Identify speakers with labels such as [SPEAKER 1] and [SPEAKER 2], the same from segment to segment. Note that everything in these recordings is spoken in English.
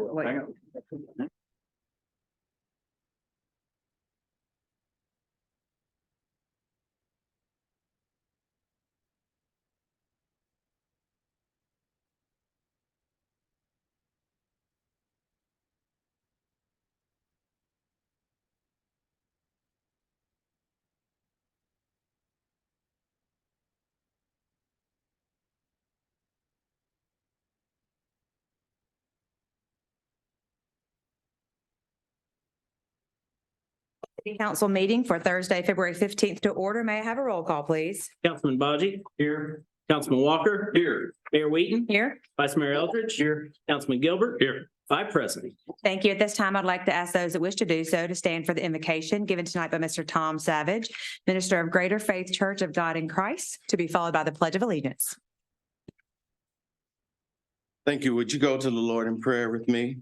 [SPEAKER 1] Hang on.
[SPEAKER 2] City Council meeting for Thursday, February 15th to order. May I have a roll call, please?
[SPEAKER 3] Councilman Baji. Here. Councilman Walker. Here. Mayor Wheaton.
[SPEAKER 2] Here.
[SPEAKER 3] Vice Mayor Eldridge. Here. Councilman Gilbert. Here. 5 present.
[SPEAKER 2] Thank you. At this time, I'd like to ask those that wish to do so to stand for the invocation given tonight by Mr. Tom Savage, Minister of Greater Faith Church of God in Christ, to be followed by the Pledge of Allegiance.
[SPEAKER 4] Thank you. Would you go to the Lord in prayer with me?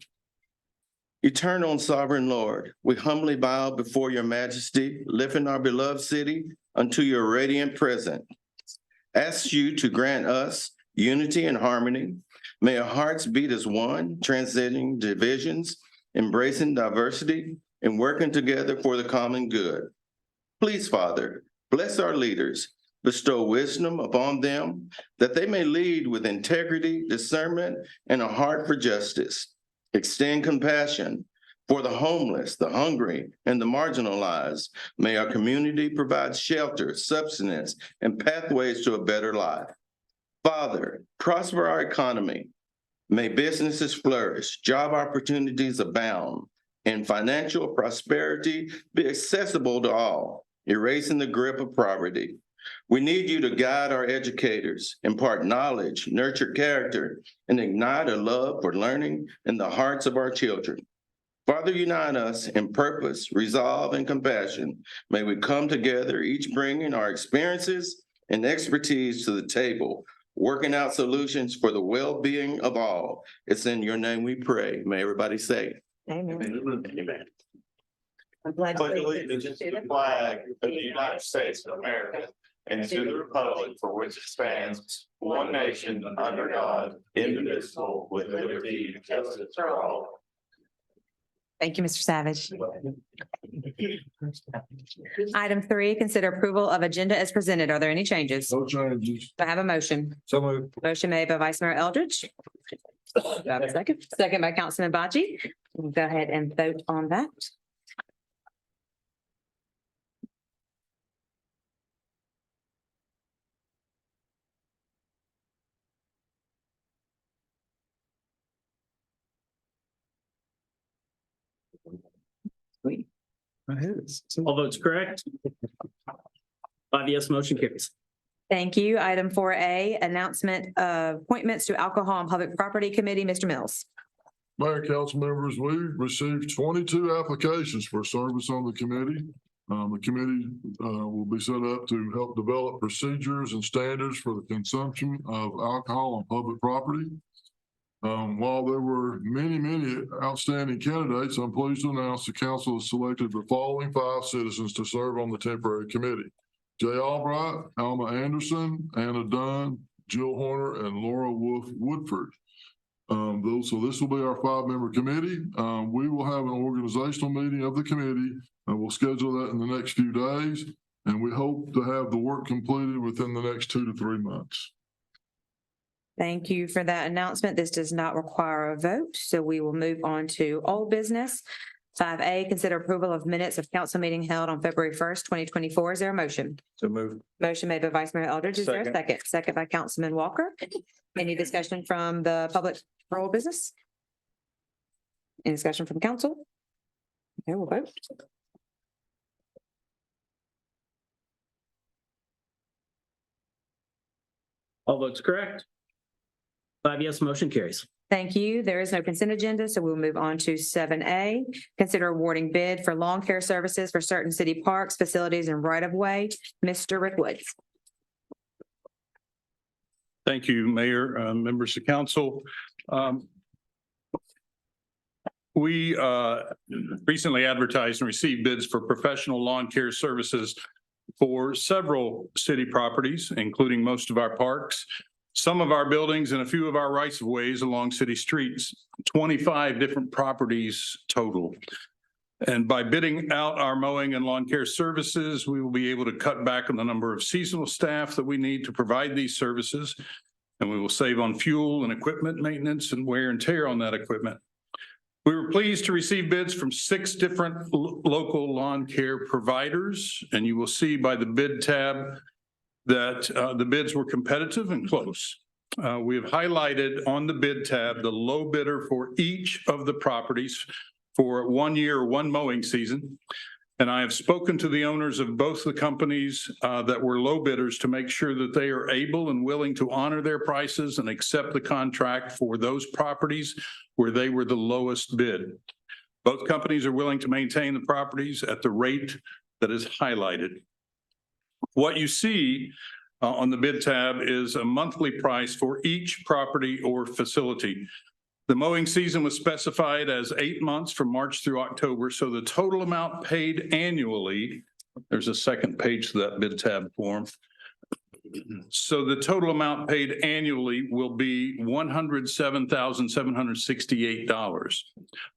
[SPEAKER 4] Eternal and sovereign Lord, we humbly bow before your majesty, lifting our beloved city unto your radiant presence. Ask you to grant us unity and harmony. May our hearts beat as one, transcending divisions, embracing diversity, and working together for the common good. Please, Father, bless our leaders, bestow wisdom upon them, that they may lead with integrity, discernment, and a heart for justice. Extend compassion for the homeless, the hungry, and the marginalized. May our community provide shelter, subsistence, and pathways to a better life. Father, prosper our economy. May businesses flourish, job opportunities abound, and financial prosperity be accessible to all, erasing the grip of poverty. We need you to guide our educators, impart knowledge, nurture character, and ignite a love for learning in the hearts of our children. Father, unite us in purpose, resolve, and compassion. May we come together, each bringing our experiences and expertise to the table, working out solutions for the well-being of all. It's in your name we pray. May everybody say.
[SPEAKER 2] Amen.
[SPEAKER 3] Amen.
[SPEAKER 2] I pledge
[SPEAKER 5] Pledge allegiance to the flag of the United States of America and to the republic for which it stands, one nation under God, indivisible, with liberty and justice for all.
[SPEAKER 2] Thank you, Mr. Savage. Item 3, consider approval of agenda as presented. Are there any changes?
[SPEAKER 1] No changes.
[SPEAKER 2] Do I have a motion?
[SPEAKER 1] So moved.
[SPEAKER 2] Motion made by Vice Mayor Eldridge. Do I have a second? Second by Councilman Baji. We'll go ahead and vote on that.
[SPEAKER 3] All votes correct. 5 yes, motion carries.
[SPEAKER 2] Thank you. Item 4A, announcement of appointments to Alcohol and Public Property Committee. Mr. Mills.
[SPEAKER 6] Mayor, council members, we received 22 applications for service on the committee. The committee will be set up to help develop procedures and standards for the consumption of alcohol on public property. While there were many outstanding candidates, I'm pleased to announce the council has selected the following 5 citizens to serve on the temporary committee: Jay Albright, Alma Anderson, Anna Dunn, Jill Horner, and Laura Wolf Woodford. So this will be our 5-member committee. We will have an organizational meeting of the committee, and we'll schedule that in the next few days. And we hope to have the work completed within the next 2 to 3 months.
[SPEAKER 2] Thank you for that announcement. This does not require a vote, so we will move on to old business. 5A, consider approval of minutes of council meeting held on February 1st, 2024. Is there a motion?
[SPEAKER 1] So moved.
[SPEAKER 2] Motion made by Vice Mayor Eldridge. Is there a
[SPEAKER 1] Second.
[SPEAKER 2] second? Second by Councilman Walker. Any discussion from the public for old business? Any discussion from council? Okay, we'll vote.
[SPEAKER 3] All votes correct. 5 yes, motion carries.
[SPEAKER 2] Thank you. There is no consent agenda, so we'll move on to 7A. Consider awarding bid for lawn care services for certain city parks, facilities, and right-of-way. Mr. Rick Woods.
[SPEAKER 7] Thank you, Mayor, members of council. We recently advertised and received bids for professional lawn care services for several city properties, including most of our parks. some of our buildings and a few of our rights of ways along city streets, 25 different properties total. And by bidding out our mowing and lawn care services, we will be able to cut back on the number of seasonal staff that we need to provide these services. And we will save on fuel and equipment maintenance and wear and tear on that equipment. We were pleased to receive bids from 6 different local lawn care providers, and you will see by the bid tab that the bids were competitive and close. We have highlighted on the bid tab the low bidder for each of the properties for 1 year, 1 mowing season. And I have spoken to the owners of both the companies that were low bidders to make sure that they are able and willing to honor their prices and accept the contract for those properties where they were the lowest bid. Both companies are willing to maintain the properties at the rate that is highlighted. What you see on the bid tab is a monthly price for each property or facility. The mowing season was specified as 8 months from March through October, so the total amount paid annually, there's a second page to that bid tab form. So the total amount paid annually will be $107,768.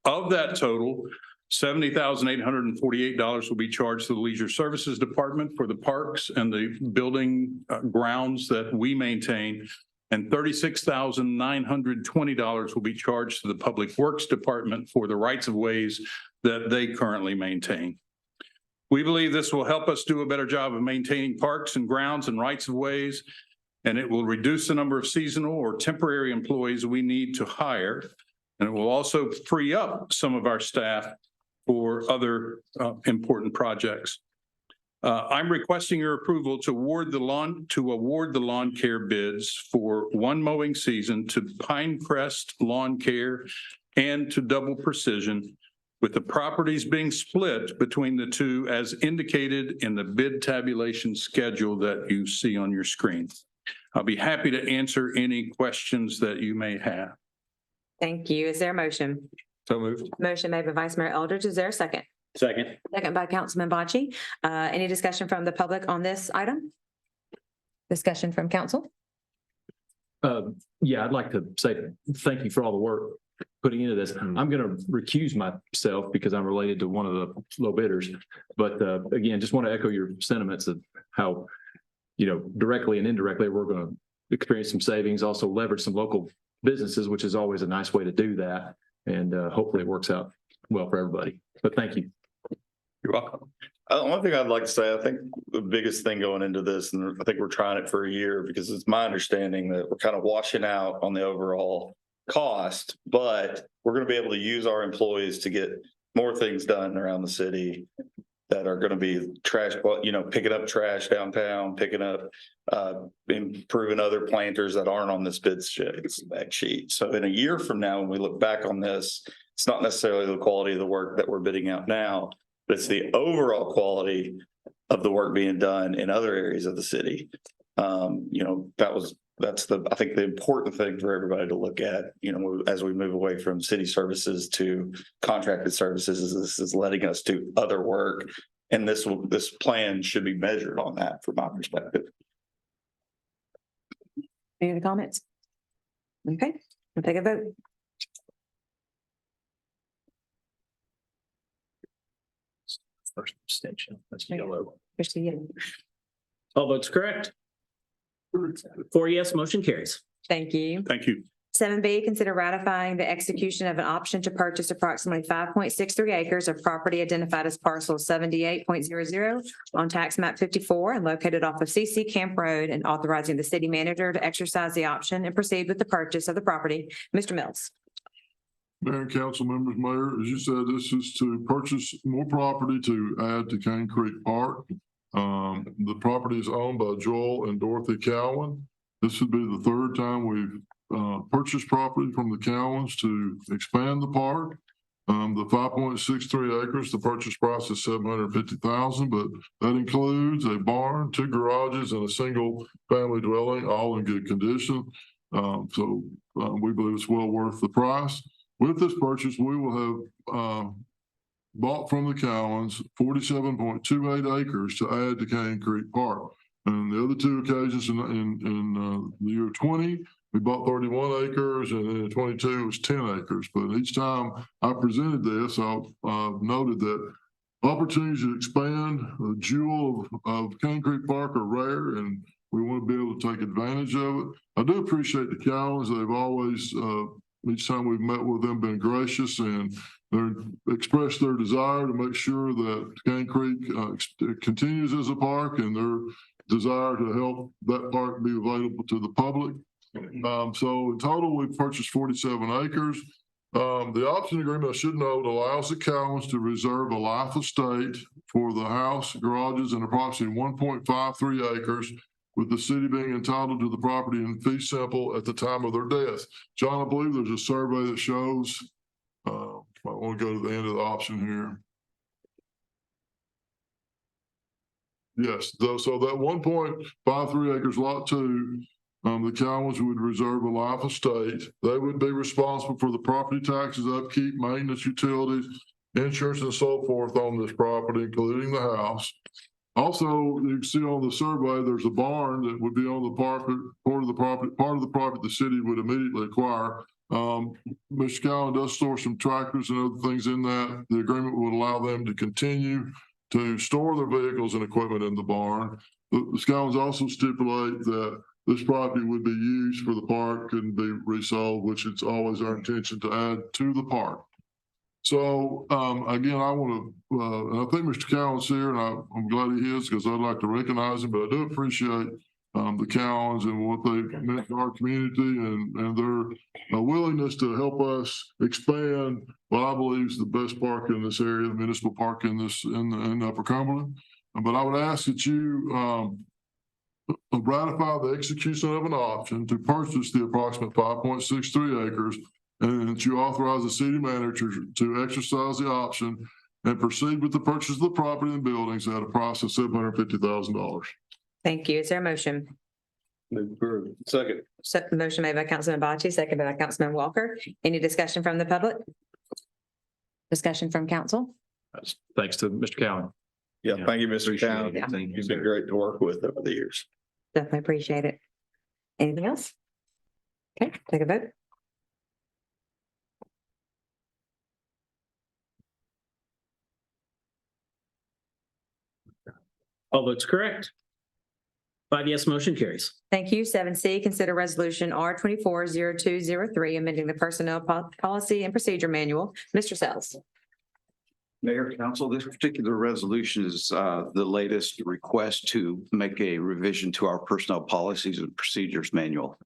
[SPEAKER 7] Of that total, $70,848 will be charged to the Leisure Services Department for the parks and the building grounds that we maintain. And $36,920 will be charged to the Public Works Department for the rights of ways that they currently maintain. We believe this will help us do a better job of maintaining parks and grounds and rights of ways, and it will reduce the number of seasonal or temporary employees we need to hire. And it will also free up some of our staff for other important projects. I'm requesting your approval to award the lawn care bids for 1 mowing season to Pinecrest Lawn Care and to Double Precision, with the properties being split between the 2 as indicated in the bid tabulation schedule that you see on your screen. I'll be happy to answer any questions that you may have.
[SPEAKER 2] Thank you. Is there a motion?
[SPEAKER 3] So moved.
[SPEAKER 2] Motion made by Vice Mayor Eldridge. Is there a second?
[SPEAKER 3] Second.
[SPEAKER 2] Second by Councilman Bocce. Any discussion from the public on this item? Discussion from council?
[SPEAKER 1] Yeah, I'd like to say thank you for all the work putting into this. I'm going to recuse myself because I'm related to one of the low bidders. But again, just want to echo your sentiments of how, directly and indirectly, we're going to experience some savings, also leverage some local businesses, which is always a nice way to do that. And hopefully it works out well for everybody. But thank you.
[SPEAKER 7] You're welcome.
[SPEAKER 5] One thing I'd like to say, I think the biggest thing going into this, and I think we're trying it for a year because it's my understanding that we're kind of washing out on the overall cost, but we're going to be able to use our employees to get more things done around the city that are going to be trash, picking up trash downtown, picking up, improving other planters that aren't on this bid sheet. So in a year from now, when we look back on this, it's not necessarily the quality of the work that we're bidding out now, but it's the overall quality of the work being done in other areas of the city. That's I think the important thing for everybody to look at, as we move away from city services to contracted services, is this is letting us do other work. And this plan should be measured on that from my perspective.
[SPEAKER 2] Any other comments? Okay, we'll take a vote.
[SPEAKER 1] First abstention. That's yellow.
[SPEAKER 2] Christie, yeah.
[SPEAKER 3] All votes correct. 4 yes, motion carries.
[SPEAKER 2] Thank you.
[SPEAKER 7] Thank you.
[SPEAKER 2] 7B, consider ratifying the execution of an option to purchase approximately 5.63 acres of property identified as parcel 78.00 on tax map 54 and located off of CC Camp Road, and authorizing the city manager to exercise the option and proceed with the purchase of the property. Mr. Mills.
[SPEAKER 6] Mayor and council members, Mayor, as you said, this is to purchase more property to add to Cane Creek Park. The property is owned by Joel and Dorothy Cowan. This would be the 3rd time we've purchased property from the Cowans to expand the park. The 5.63 acres, the purchase price is $750,000, but that includes a barn, 2 garages, and a single family dwelling, all in good condition. So we believe it's well worth the price. With this purchase, we will have bought from the Cowans 47.28 acres to add to Cane Creek Park. And the other two occasions in the year 20, we bought 31 acres, and then in 22 it was 10 acres. But each time I presented this, I've noted that opportunities to expand the jewel of Cane Creek Park are rare, and we want to be able to take advantage of it. I do appreciate the Cowans. They've always, each time we've met with them, been gracious, and they're expressed their desire to make sure that Cane Creek continues as a park, and their desire to help that park be available to the public. So in total, we've purchased 47 acres. The option agreement, I should note, allows the Cowans to reserve a life estate for the house, garages, and approximately 1.53 acres, with the city being entitled to the property in fee simple at the time of their death. John, I believe there's a survey that shows, I want to go to the end of the option here. Yes, so that 1.53 acres, lot 2, the Cowans would reserve a life estate. They would be responsible for the property taxes, upkeep, maintenance, utilities, insurance, and so forth on this property, including the house. Also, you can see on the survey, there's a barn that would be on the part of the property the city would immediately acquire. Mr. Cowan does store some tractors and other things in that. The agreement would allow them to continue to store their vehicles and equipment in the barn. The Cowans also stipulate that this property would be used for the park, couldn't be resold, which it's always our intention to add to the park. So again, I want to, and I think Mr. Cowan's here, and I'm glad he is, because I'd like to recognize him, but I do appreciate the Cowans and what they've meant to our community, and their willingness to help us expand what I believe is the best park in this area, the municipal park in Upper Cumberland. But I would ask that you ratify the execution of an option to purchase the approximate 5.63 acres, and that you authorize the city manager to exercise the option and proceed with the purchase of the property and buildings at a price of $750,000.
[SPEAKER 2] Thank you. Is there a motion?
[SPEAKER 4] Second.
[SPEAKER 2] Motion made by Councilman Bocce, seconded by Councilman Walker. Any discussion from the public? Discussion from council?
[SPEAKER 1] Thanks to Mr. Cowan.
[SPEAKER 5] Yeah, thank you, Mr. Cowan.
[SPEAKER 2] Yeah.
[SPEAKER 5] You've been great to work with over the years.
[SPEAKER 2] Definitely appreciate it. Anything else? Okay, take a vote.
[SPEAKER 3] All votes correct. 5 yes, motion carries.
[SPEAKER 2] Thank you. 7C, consider resolution R 240203, amending the personnel policy and procedure manual. Mr. Sells.
[SPEAKER 8] Mayor, Council, this particular resolution is the latest request to make a revision to our personnel policies and procedures manual.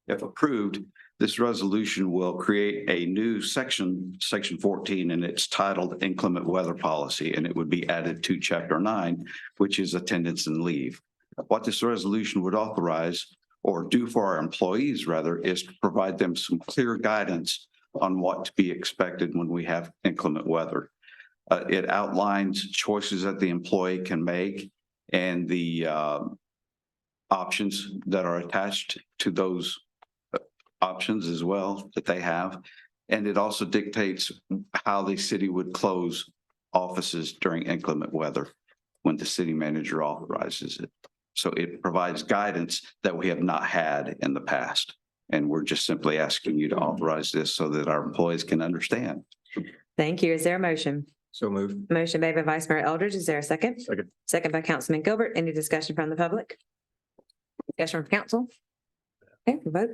[SPEAKER 8] If approved, this resolution will create a new section 14, and it's titled Inclement Weather Policy, and it would be added to Chapter 9, which is attendance and leave. What this resolution would authorize, or do for our employees rather, is to provide them some clear guidance on what to be expected when we have inclement weather. It outlines choices that the employee can make and the options that are attached to those options as well that they have. And it also dictates how the city would close offices during inclement weather when the city manager authorizes it. So it provides guidance that we have not had in the past. And we're just simply asking you to authorize this so that our employees can understand.
[SPEAKER 2] Thank you. Is there a motion?
[SPEAKER 1] So moved.
[SPEAKER 2] Motion made by Vice Mayor Eldridge. Is there a second?
[SPEAKER 1] Second.
[SPEAKER 2] Second by Councilman Gilbert. Any discussion from the public? Discussion from council? Okay, vote.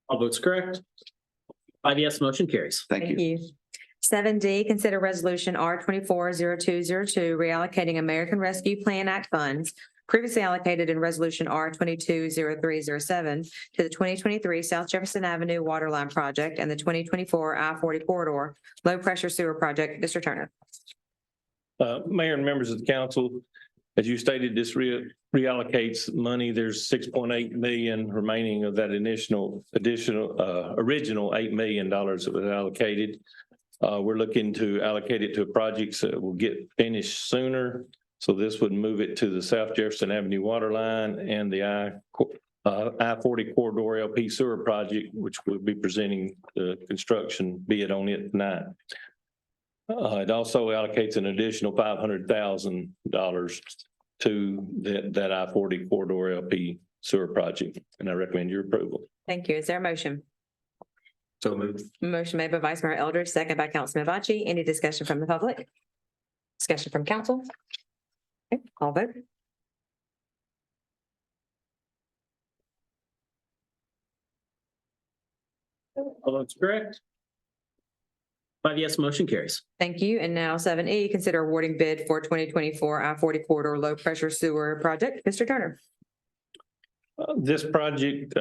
[SPEAKER 3] All votes correct. 5 yes, motion carries.
[SPEAKER 8] Thank you.
[SPEAKER 2] 7D, consider resolution R 240202, reallocating American Rescue Plan Act funds previously allocated in resolution R 220307 to the 2023 South Jefferson Avenue Waterline Project and the 2024 I-40 Corridor Low Pressure Sewer Project. Mr. Turner.
[SPEAKER 9] Mayor and members of the council, as you stated, this reallocates money. There's 6.8 million remaining of that original $8 million that was allocated. We're looking to allocate it to projects that will get finished sooner. So this would move it to the South Jefferson Avenue Waterline and the I-40 Corridor LP Sewer Project, which we'll be presenting the construction bid on it tonight. It also allocates an additional $500,000 to that I-40 corridor LP sewer project, and I recommend your approval.
[SPEAKER 2] Thank you. Is there a motion?
[SPEAKER 1] So moved.
[SPEAKER 2] Motion made by Vice Mayor Eldridge, second by Councilman Bocce. Any discussion from the public? Discussion from council? Okay, all vote.
[SPEAKER 3] All votes correct. 5 yes, motion carries.
[SPEAKER 2] Thank you. And now 7E, consider awarding bid for 2024 I-40 corridor low pressure sewer project. Mr. Turner.
[SPEAKER 9] This project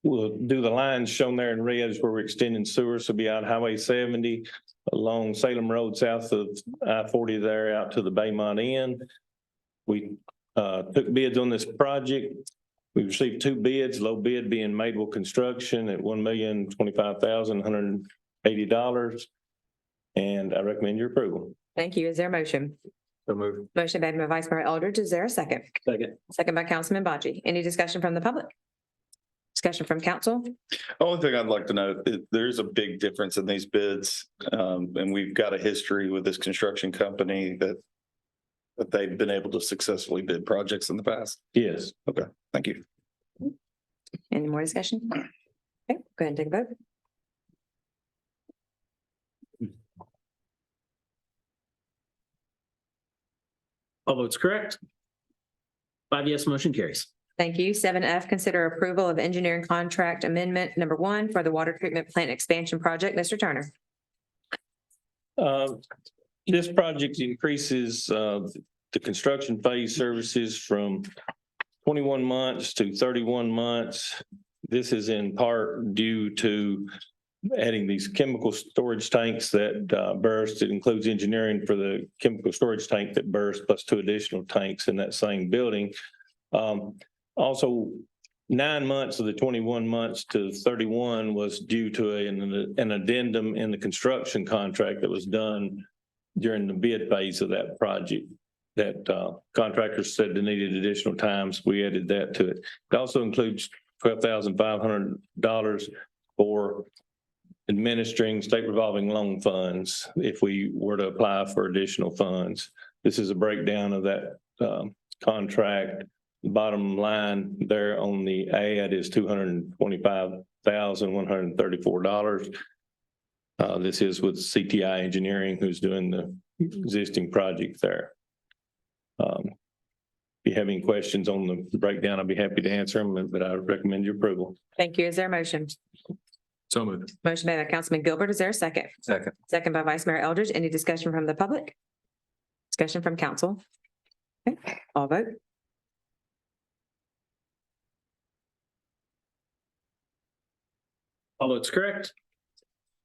[SPEAKER 9] will do the lines shown there in red where we're extending sewer. So be out Highway 70 along Salem Road south of I-40 there out to the Baymont end. We took bids on this project. We received 2 bids, low bid being Madewell Construction at $1,025,180. And I recommend your approval.
[SPEAKER 2] Thank you. Is there a motion?
[SPEAKER 1] So moved.
[SPEAKER 2] Motion made by Vice Mayor Eldridge. Is there a second?
[SPEAKER 3] Second.
[SPEAKER 2] Second by Councilman Bocce. Any discussion from the public? Discussion from council?
[SPEAKER 5] Only thing I'd like to note, there's a big difference in these bids. And we've got a history with this construction company that they've been able to successfully bid projects in the past.
[SPEAKER 9] Yes.
[SPEAKER 5] Thank you.
[SPEAKER 2] Any more discussion? Okay, go ahead and take a vote.
[SPEAKER 3] All votes correct. 5 yes, motion carries.
[SPEAKER 2] Thank you. 7F, consider approval of engineering contract amendment number 1 for the water treatment plant expansion project. Mr. Turner.
[SPEAKER 9] This project increases the construction phase services from 21 months to 31 months. This is in part due to adding these chemical storage tanks that burst. It includes engineering for the chemical storage tank that burst, plus 2 additional tanks in that same building. Also, 9 months of the 21 months to 31 was due to an addendum in the construction contract that was done during the bid phase of that project. That contractors said they needed additional times. We added that to it. It also includes $12,500 for administering state revolving loan funds if we were to apply for additional funds. This is a breakdown of that contract. The bottom line there on the ad is $225,134. This is with CTI Engineering, who's doing the existing project there. If you have any questions on the breakdown, I'd be happy to answer them, but I recommend your approval.
[SPEAKER 2] Thank you. Is there a motion?
[SPEAKER 1] So moved.
[SPEAKER 2] Motion made by Councilman Gilbert. Is there a second?
[SPEAKER 1] Second.
[SPEAKER 2] Second by Vice Mayor Eldridge. Any discussion from the public? Discussion from council? Okay, all vote.
[SPEAKER 3] All votes correct.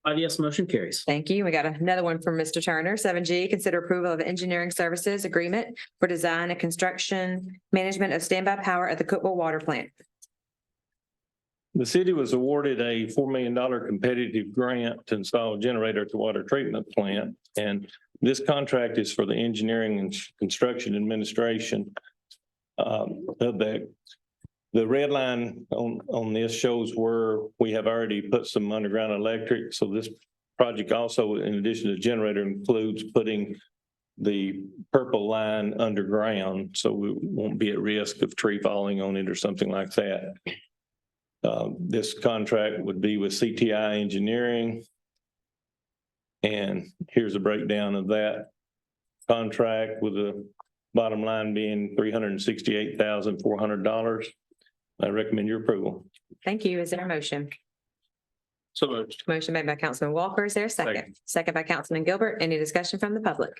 [SPEAKER 3] 5 yes, motion carries.
[SPEAKER 2] Thank you. We got another one from Mr. Turner. 7G, consider approval of engineering services agreement for design and construction management of standby power at the Cookeville Water Plant.
[SPEAKER 9] The city was awarded a $4 million competitive grant to install a generator at the water treatment plant. And this contract is for the engineering and construction administration of that. The red line on this shows where we have already put some underground electric. So this project also, in addition to the generator, includes putting the purple line underground. So we won't be at risk of tree falling on it or something like that. This contract would be with CTI Engineering. And here's a breakdown of that contract, with the bottom line being $368,400. I recommend your approval.
[SPEAKER 2] Thank you. Is there a motion?
[SPEAKER 3] So moved.
[SPEAKER 2] Motion made by Councilman Walker. Is there a second? Second by Councilman Gilbert. Any discussion from the public?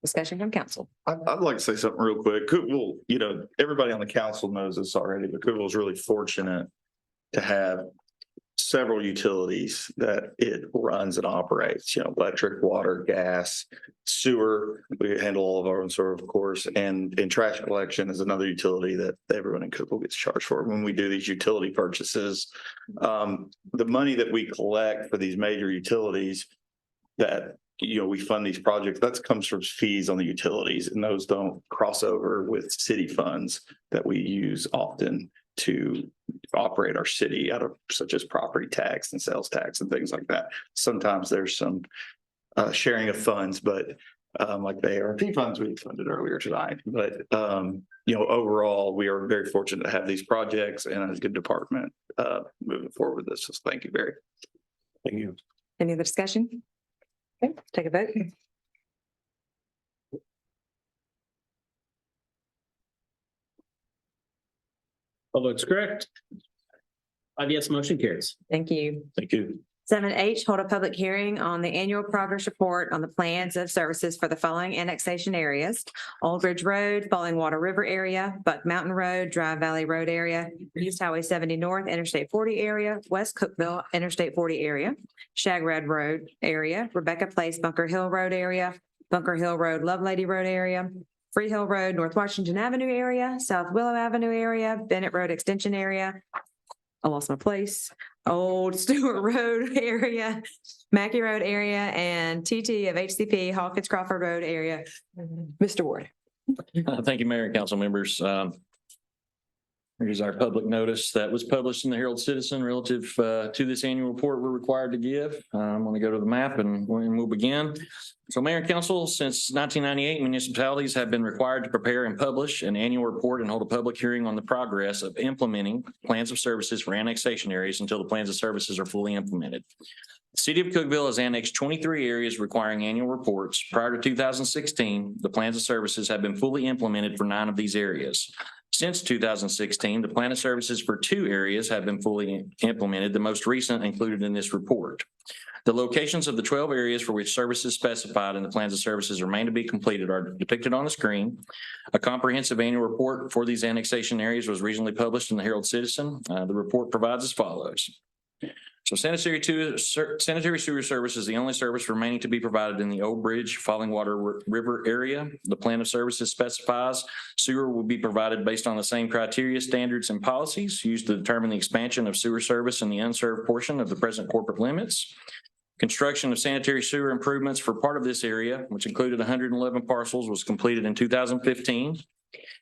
[SPEAKER 2] Discussion from council?
[SPEAKER 5] I'd like to say something real quick. Cookeville, everybody on the council knows this already, but Cookeville is really fortunate to have several utilities that it runs and operates, electric, water, gas, sewer. We handle all of our own sewer, of course, and trash collection is another utility that everyone in Cookeville gets charged for when we do these utility purchases. The money that we collect for these major utilities that we fund these projects, that comes from fees on the utilities, and those don't cross over with city funds that we use often to operate our city out of, such as property tax and sales tax and things like that. Sometimes there's some sharing of funds, but like the ARP funds we funded earlier tonight. But overall, we are very fortunate to have these projects and a good department moving forward with this. So thank you, Barry.
[SPEAKER 9] Thank you.
[SPEAKER 2] Any other discussion? Okay, take a vote.
[SPEAKER 3] All votes correct. 5 yes, motion carries.
[SPEAKER 2] Thank you.
[SPEAKER 9] Thank you.
[SPEAKER 2] 7H, hold a public hearing on the annual progress report on the plans of services for the following annexation areas: Old Ridge Road, Falling Water River area, Buck Mountain Road, Dry Valley Road area, East Highway 70 North, Interstate 40 area, West Cookville, Interstate 40 area, Shagrad Road area, Rebecca Place, Bunker Hill Road area, Bunker Hill Road, Lovelady Road area, Free Hill Road, North Washington Avenue area, South Willow Avenue area, Bennett Road Extension area. I lost my place. Old Stewart Road area, Mackey Road area, and TT of HCP, Hawkins Crawford Road area. Mr. Ward.
[SPEAKER 9] Thank you, Mayor and council members. Here's our public notice that was published in the Herald Citizen relative to this annual report we're required to give. I'm going to go to the map and we'll begin. So Mayor and Council, since 1998, municipalities have been required to prepare and publish an annual report and hold a public hearing on the progress of implementing plans of services for annexation areas until the plans of services are fully implemented. The city of Cookeville has annexed 23 areas requiring annual reports. Prior to 2016, the plans of services have been fully implemented for 9 of these areas. Since 2016, the plan of services for 2 areas have been fully implemented, the most recent included in this report. The locations of the 12 areas for which services specified in the plans of services remain to be completed are depicted on the screen. A comprehensive annual report for these annexation areas was recently published in the Herald Citizen. The report provides as follows. So sanitary sewer service is the only service remaining to be provided in the Old Bridge Falling Water River area. The plan of services specifies sewer will be provided based on the same criteria, standards, and policies used to determine the expansion of sewer service in the unserved portion of the present corporate limits. Construction of sanitary sewer improvements for part of this area, which included 111 parcels, was completed in 2015.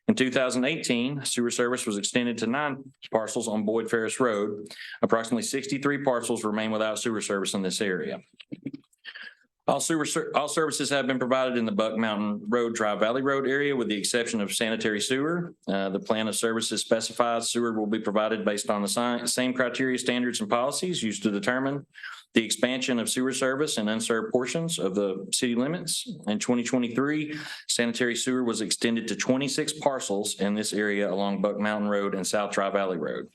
[SPEAKER 9] In 2018, sewer service was extended to 9 parcels on Boyd Ferris Road. Approximately 63 parcels remain without sewer service in this area. All services have been provided in the Buck Mountain Road, Dry Valley Road area, with the exception of sanitary sewer. The plan of services specifies sewer will be provided based on the same criteria, standards, and policies used to determine the expansion of sewer service in unserved portions of the city limits. In 2023, sanitary sewer was extended to 26 parcels in this area along Buck Mountain Road and South Dry Valley Road.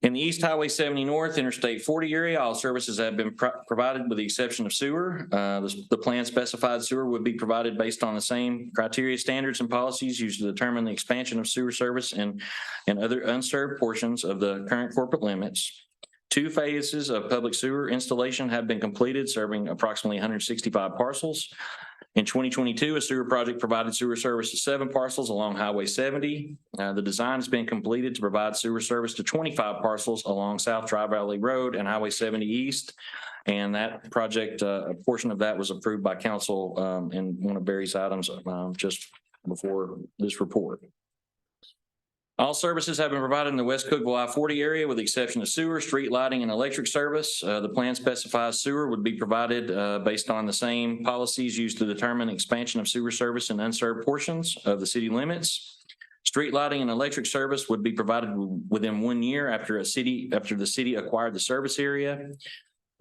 [SPEAKER 9] In the East Highway 70 North, Interstate 40 area, all services have been provided with the exception of sewer. The plan specified sewer would be provided based on the same criteria, standards, and policies used to determine the expansion of sewer service in other unserved portions of the current corporate limits. 2 phases of public sewer installation have been completed, serving approximately 165 parcels. In 2022, a sewer project provided sewer service to 7 parcels along Highway 70. The design has been completed to provide sewer service to 25 parcels along South Dry Valley Road and Highway 70 East. And that project, a portion of that was approved by council in one of Barry's items just before this report. All services have been provided in the West Cookeville I-40 area with the exception of sewer, street lighting, and electric service. The plan specifies sewer would be provided based on the same policies used to determine expansion of sewer service in unserved portions of the city limits. Street lighting and electric service would be provided within 1 year after the city acquired the service area.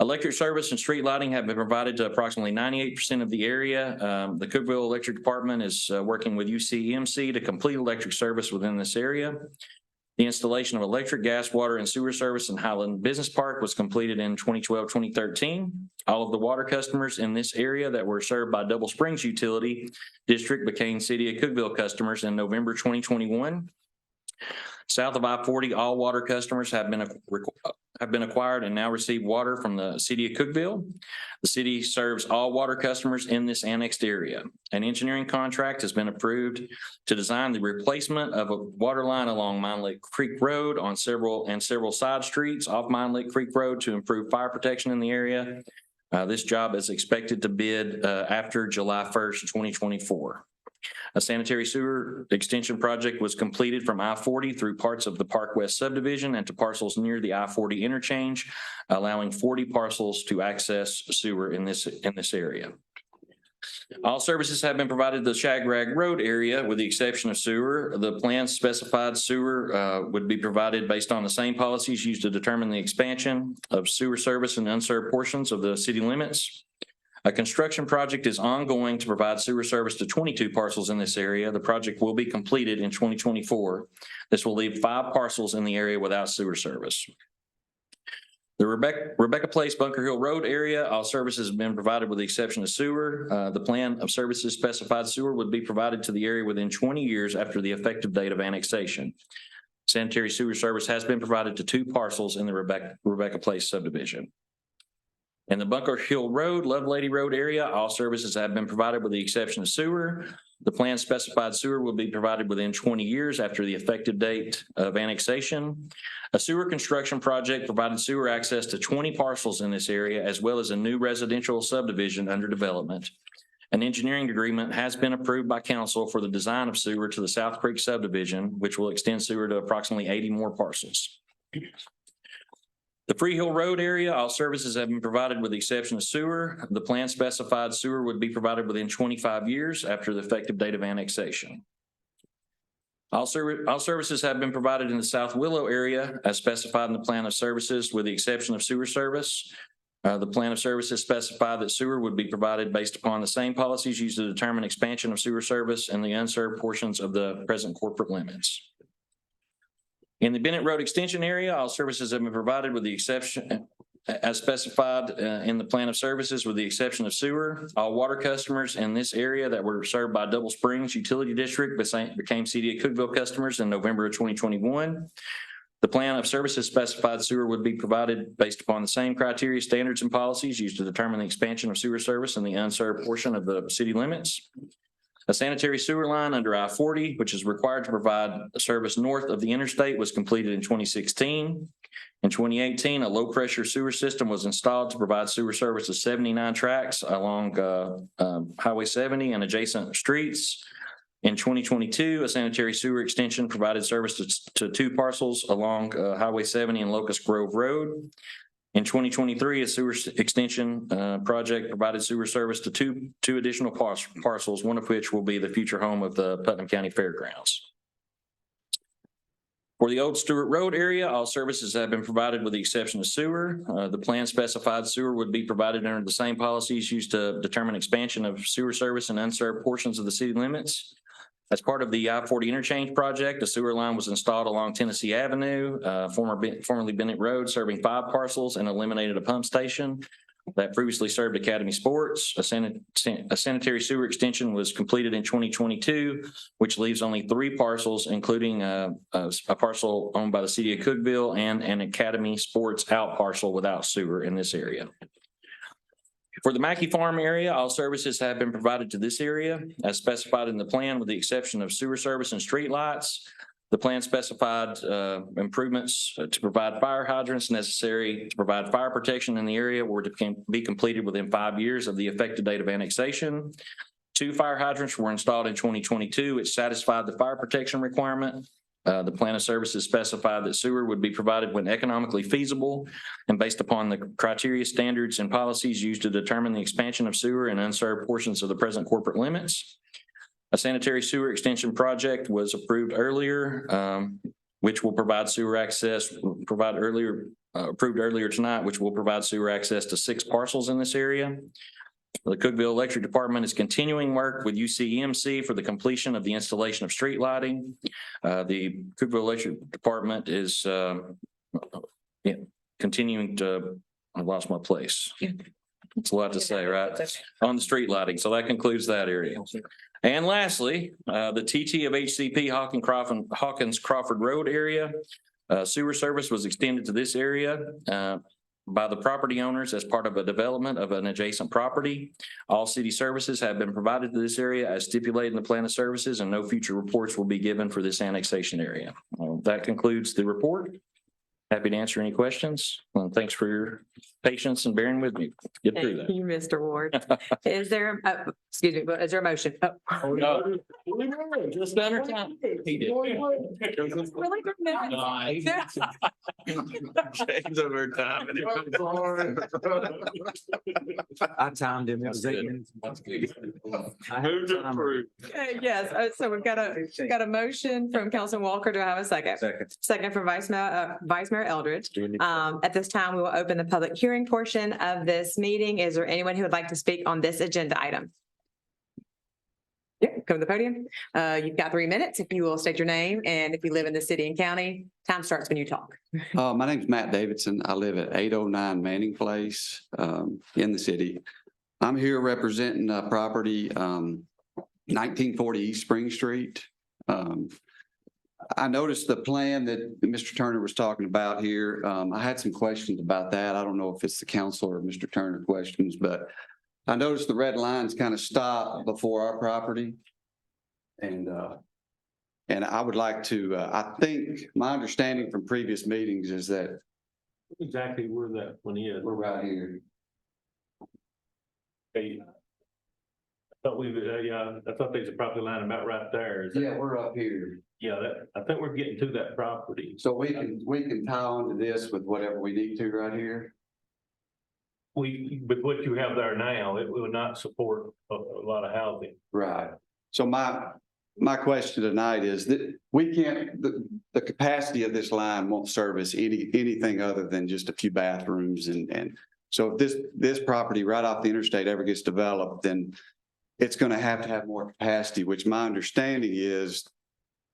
[SPEAKER 9] Electric service and street lighting have been provided to approximately 98% of the area. The Cookeville Electric Department is working with UCMC to complete electric service within this area. The installation of electric, gas, water, and sewer service in Highland Business Park was completed in 2012-2013. All of the water customers in this area that were served by Double Springs Utility District became City of Cookeville customers in November 2021. South of I-40, all water customers have been acquired and now receive water from the City of Cookeville. The city serves all water customers in this annexed area. An engineering contract has been approved to design the replacement of a water line along Mine Lake Creek Road on several side streets off Mine Lake Creek Road to improve fire protection in the area. This job is expected to bid after July 1st, 2024.
[SPEAKER 10] A sanitary sewer extension project was completed from I-40 through parts of the Park West subdivision and to parcels near the I-40 interchange, allowing 40 parcels to access sewer in this area. All services have been provided to the Shagrag Road area with the exception of sewer. The plan specified sewer would be provided based on the same policies used to determine the expansion of sewer service in unserved portions of the city limits. A construction project is ongoing to provide sewer service to 22 parcels in this area. The project will be completed in 2024. This will leave 5 parcels in the area without sewer service. The Rebecca Place Bunker Hill Road area, all services have been provided with the exception of sewer. The plan of services specified sewer would be provided to the area within 20 years after the effective date of annexation. Sanitary sewer service has been provided to 2 parcels in the Rebecca Place subdivision. In the Bunker Hill Road, Lovelady Road area, all services have been provided with the exception of sewer. The plan specified sewer will be provided within 20 years after the effective date of annexation. A sewer construction project provided sewer access to 20 parcels in this area, as well as a new residential subdivision under development. An engineering agreement has been approved by council for the design of sewer to the South Creek subdivision, which will extend sewer to approximately 80 more parcels. The Freehill Road area, all services have been provided with the exception of sewer. The plan specified sewer would be provided within 25 years after the effective date of annexation. All services have been provided in the South Willow area as specified in the plan of services with the exception of sewer service. The plan of services specified that sewer would be provided based upon the same policies used to determine expansion of sewer service in the unserved portions of the present corporate limits. In the Bennett Road Extension area, all services have been provided with the exception as specified in the plan of services with the exception of sewer. All water customers in this area that were served by Double Springs Utility District became City of Cookeville customers in November of 2021. The plan of services specified sewer would be provided based upon the same criteria, standards, and policies used to determine the expansion of sewer service in the unserved portion of the city limits. A sanitary sewer line under I-40, which is required to provide a service north of the interstate, was completed in 2016. In 2018, a low-pressure sewer system was installed to provide sewer service to 79 tracks along Highway 70 and adjacent streets. In 2022, a sanitary sewer extension provided service to 2 parcels along Highway 70 and Locust Grove Road. In 2023, a sewer extension project provided sewer service to two additional parcels, one of which will be the future home of the Putnam County Fairgrounds. For the Old Stewart Road area, all services have been provided with the exception of sewer. The plan specified sewer would be provided under the same policies used to determine expansion of sewer service in unserved portions of the city limits. As part of the I-40 interchange project, a sewer line was installed along Tennessee Avenue, formerly Bennett Road, serving 5 parcels and eliminated a pump station that previously served Academy Sports. A sanitary sewer extension was completed in 2022, which leaves only 3 parcels, including a parcel owned by the City of Cookeville and an Academy Sports out parcel without sewer in this area. For the Mackey Farm area, all services have been provided to this area as specified in the plan with the exception of sewer service and street lights. The plan specified improvements to provide fire hydrants necessary to provide fire protection in the area were to be completed within 5 years of the effective date of annexation. 2 fire hydrants were installed in 2022, which satisfied the fire protection requirement. The plan of services specified that sewer would be provided when economically feasible and based upon the criteria, standards, and policies used to determine the expansion of sewer in unserved portions of the present corporate limits. A sanitary sewer extension project was approved earlier, which will provide sewer access, approved earlier tonight, which will provide sewer access to 6 parcels in this area. The Cookeville Electric Department is continuing work with UCEMC for the completion of the installation of street lighting. The Cookeville Electric Department is continuing to, I lost my place. It's a lot to say, right? On the street lighting. So that concludes that area. And lastly, the TT of HCP Hawkins Crawford Road area. Sewer service was extended to this area by the property owners as part of a development of an adjacent property. All city services have been provided to this area as stipulated in the plan of services, and no future reports will be given for this annexation area. That concludes the report. Happy to answer any questions. Well, thanks for your patience and bearing with me. Get through
[SPEAKER 2] Thank
[SPEAKER 10] that.
[SPEAKER 2] you, Mr. Ward. Is there, excuse me, but is there a motion? Oh.
[SPEAKER 10] No. Just under time. He did.
[SPEAKER 2] Really good minutes.
[SPEAKER 9] James over time.
[SPEAKER 11] I timed him. It was 8 minutes. I had
[SPEAKER 9] Move to
[SPEAKER 11] time.
[SPEAKER 9] approve.
[SPEAKER 2] Okay, yes, so we've got a motion from Councilman Walker. Do I have a second?
[SPEAKER 11] Second.
[SPEAKER 2] Second from Vice Mayor Eldridge. At this time, we will open the public hearing portion of this meeting. Is there anyone who would like to speak on this agenda item? Yeah, come to the podium. You've got 3 minutes if you will state your name and if you live in the city and county. Time starts when you talk.
[SPEAKER 12] My name's Matt Davidson. I live at 809 Manning Place, in the city. I'm here representing property, 1940 East Spring Street. I noticed the plan that Mr. Turner was talking about here. I had some questions about that. I don't know if it's the council or Mr. Turner questions, but I noticed the red lines kind of stop before our property. And I would like to, I think my understanding from previous meetings is that
[SPEAKER 9] Exactly where that one is.
[SPEAKER 12] we're right here.
[SPEAKER 9] Hey, I thought I thought there's a property line about right there. Is that-
[SPEAKER 12] Yeah, we're up here.
[SPEAKER 9] Yeah, I think we're getting to that property.
[SPEAKER 12] So we can tie onto this with whatever we need to right here.
[SPEAKER 9] With what you have there now, it will not support a lot of housing.
[SPEAKER 12] Right. So my question tonight is that we can't, the capacity of this line won't service anything other than just a few bathrooms and so if this property right off the interstate ever gets developed, then it's going to have more capacity, which my understanding is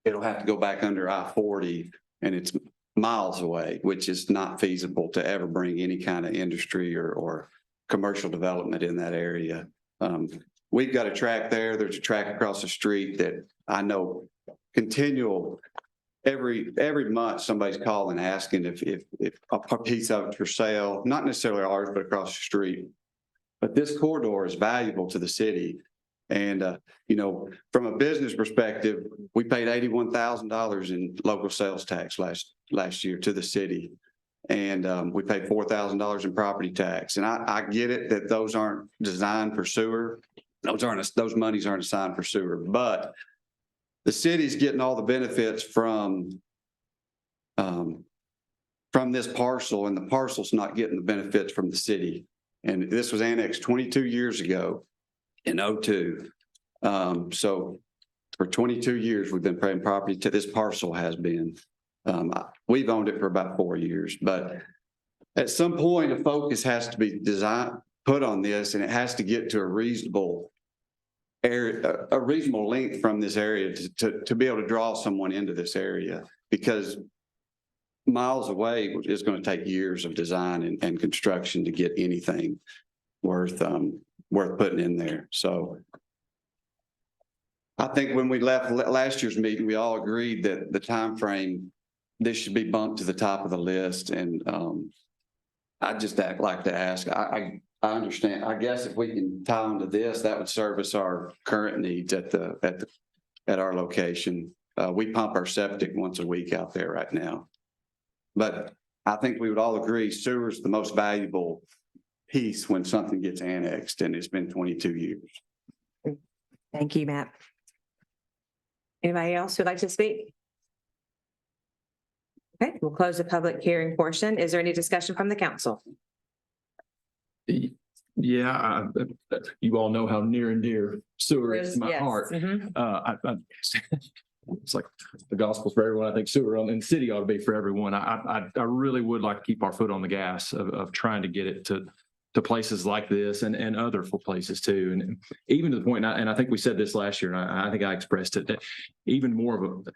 [SPEAKER 12] it'll have to go back under I-40 and it's miles away, which is not feasible to ever bring any kind of industry or commercial development in that area. We've got a track there. There's a track across the street that I know continual, every month, somebody's calling, asking if a piece of it's for sale, not necessarily ours, but across the street. But this corridor is valuable to the city. And, from a business perspective, we paid $81,000 in local sales tax last year to the city. And we paid $4,000 in property tax. And I get it that those aren't designed for sewer. Those monies aren't assigned for sewer, but the city's getting all the benefits from this parcel, and the parcel's not getting the benefits from the city. And this was annexed 22 years ago in 2002. So for 22 years, we've been paying property to this parcel has been. We've owned it for about 4 years, but at some point, a focus has to be put on this, and it has to get to a reasonable area, a reasonable length from this area to be able to draw someone into this area, because miles away is going to take years of design and construction to get anything worth putting in there. So I think when we left last year's meeting, we all agreed that the time frame, this should be bumped to the top of the list. And I just like to ask, I understand. I guess if we can tie into this, that would service our current needs at our location. We pump our septic once a week out there right now. But I think we would all agree sewer is the most valuable piece when something gets annexed, and it's been 22 years.
[SPEAKER 2] Thank you, Matt. Anybody else who'd like to speak? Okay, we'll close the public hearing portion. Is there any discussion from the council?
[SPEAKER 1] Yeah, you all know how near and dear sewer is to my
[SPEAKER 2] Yes.
[SPEAKER 1] heart.
[SPEAKER 2] Mhm.
[SPEAKER 1] It's like the gospel for everyone. I think sewer in the city ought to be for everyone. I really would like to keep our foot on the gas of trying to get it to places like this and other places too. And even to the point, and I think we said this last year, and I think I expressed it, that even more of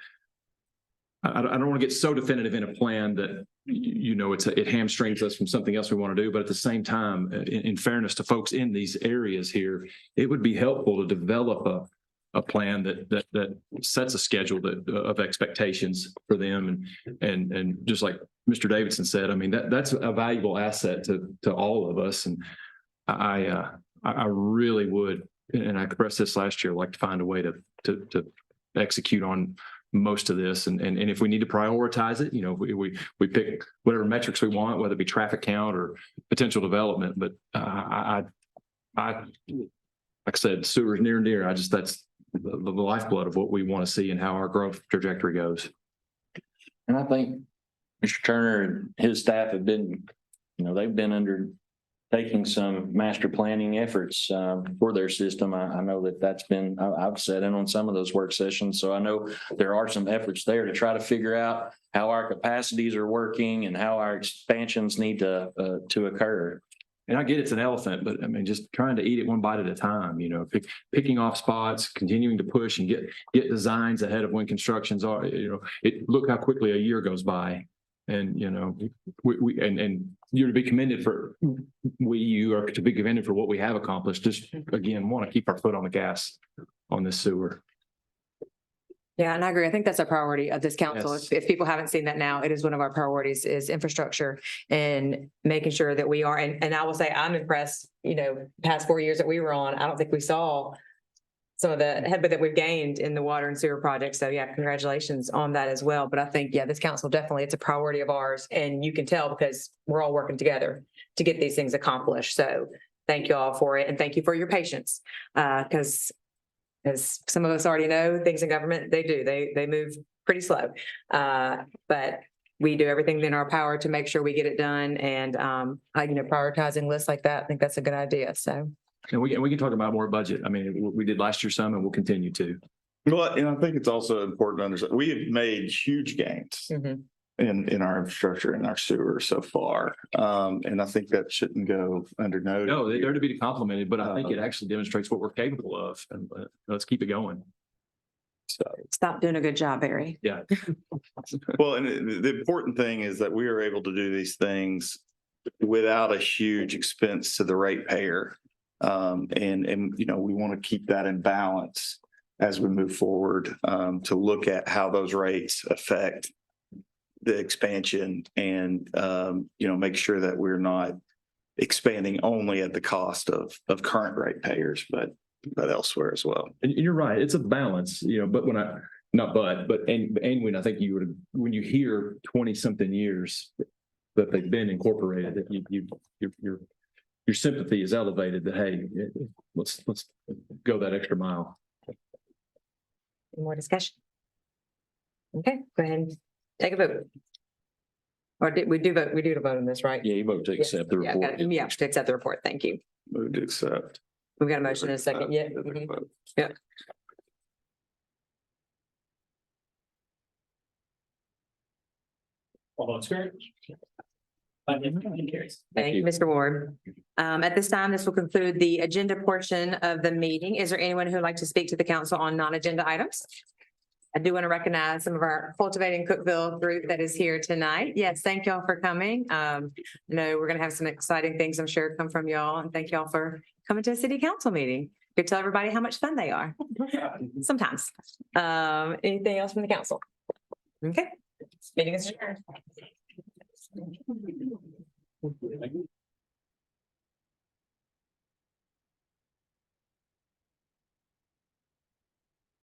[SPEAKER 1] I don't want to get so definitive in a plan that, it hamstrings us from something else we want to do. But at the same time, in fairness to folks in these areas here, it would be helpful to develop a plan that sets a schedule of expectations for them. And just like Mr. Davidson said, I mean, that's a valuable asset to all of us. And I really would, and I expressed this last year, like to find a way to execute on most of this. And if we need to prioritize it, we pick whatever metrics we want, whether it be traffic count or potential development. But like I said, sewer is near and dear. That's the lifeblood of what we want to see and how our growth trajectory goes.
[SPEAKER 10] And I think Mr. Turner and his staff have been, they've been undertaking some master planning efforts for their system. I know that's been, I've sat in on some of those work sessions, so I know there are some efforts there to try to figure out how our capacities are working and how our expansions need to occur.
[SPEAKER 1] And I get it's an elephant, but I mean, just trying to eat it one bite at a time, picking off spots, continuing to push and get designs ahead of when constructions are, look how quickly a year goes by. And, and you're to be commended for, you are to be commended for what we have accomplished. Just again, want to keep our foot on the gas on this sewer.
[SPEAKER 2] Yeah, and I agree. I think that's a priority of this council.
[SPEAKER 1] Yes.
[SPEAKER 2] If people haven't seen that now, it is one of our priorities is infrastructure and making sure that we are, and I will say I'm impressed, past 4 years that we were on, I don't think we saw some of the headway that we've gained in the water and sewer projects. So yeah, congratulations on that as well. But I think, this council definitely, it's a priority of ours, and you can tell because we're all working together to get these things accomplished. So thank you all for it. And thank you for your patience. Because as some of us already know, things in government, they move pretty slow. But we do everything in our power to make sure we get it done. And, prioritizing lists like that, I think that's a good idea. So.
[SPEAKER 1] And we can talk about more budget. I mean, we did last year some and we'll continue to.
[SPEAKER 5] Well, and I think it's also important to understand, we have made huge gains in our infrastructure and our sewer so far. And I think that shouldn't go under noted.
[SPEAKER 1] No, they're to be complimented, but I think it actually demonstrates what we're capable of. And let's keep it going.
[SPEAKER 5] So,
[SPEAKER 2] Stop doing a good job, Barry.
[SPEAKER 1] Yeah.
[SPEAKER 5] well, and the important thing is that we are able to do these things without a huge expense to the ratepayer. And we want to keep that in balance as we move forward, to look at how those rates affect the expansion and, make sure that we're not expanding only at the cost of current ratepayers, but elsewhere as well.
[SPEAKER 1] And you're right. It's a balance, but when when I think when you hear 20 something years that they've been incorporated, that your sympathy is elevated that, hey, let's go that extra mile.
[SPEAKER 2] More discussion. Okay, go ahead and take a vote. Or we do vote on this, right?
[SPEAKER 10] Yeah, you vote to accept the report.
[SPEAKER 2] Yeah, to accept the report. Thank you.
[SPEAKER 5] Move to accept.
[SPEAKER 2] We've got a motion in a second. Yeah. Yeah.
[SPEAKER 3] All votes carried. Thank
[SPEAKER 2] Thank you, Mr. Ward. At this time, this will conclude the agenda portion of the meeting. Is there anyone who would like to speak to the council on non-agenda items? I do want to recognize some of our Cultivating Cookeville group that is here tonight. Yes, thank y'all for coming. I know we're going to have some exciting things, I'm sure, come from y'all, and thank y'all for coming to a city council meeting. You tell everybody how much fun they are sometimes. Anything else from the council? Okay, meeting is adjourned.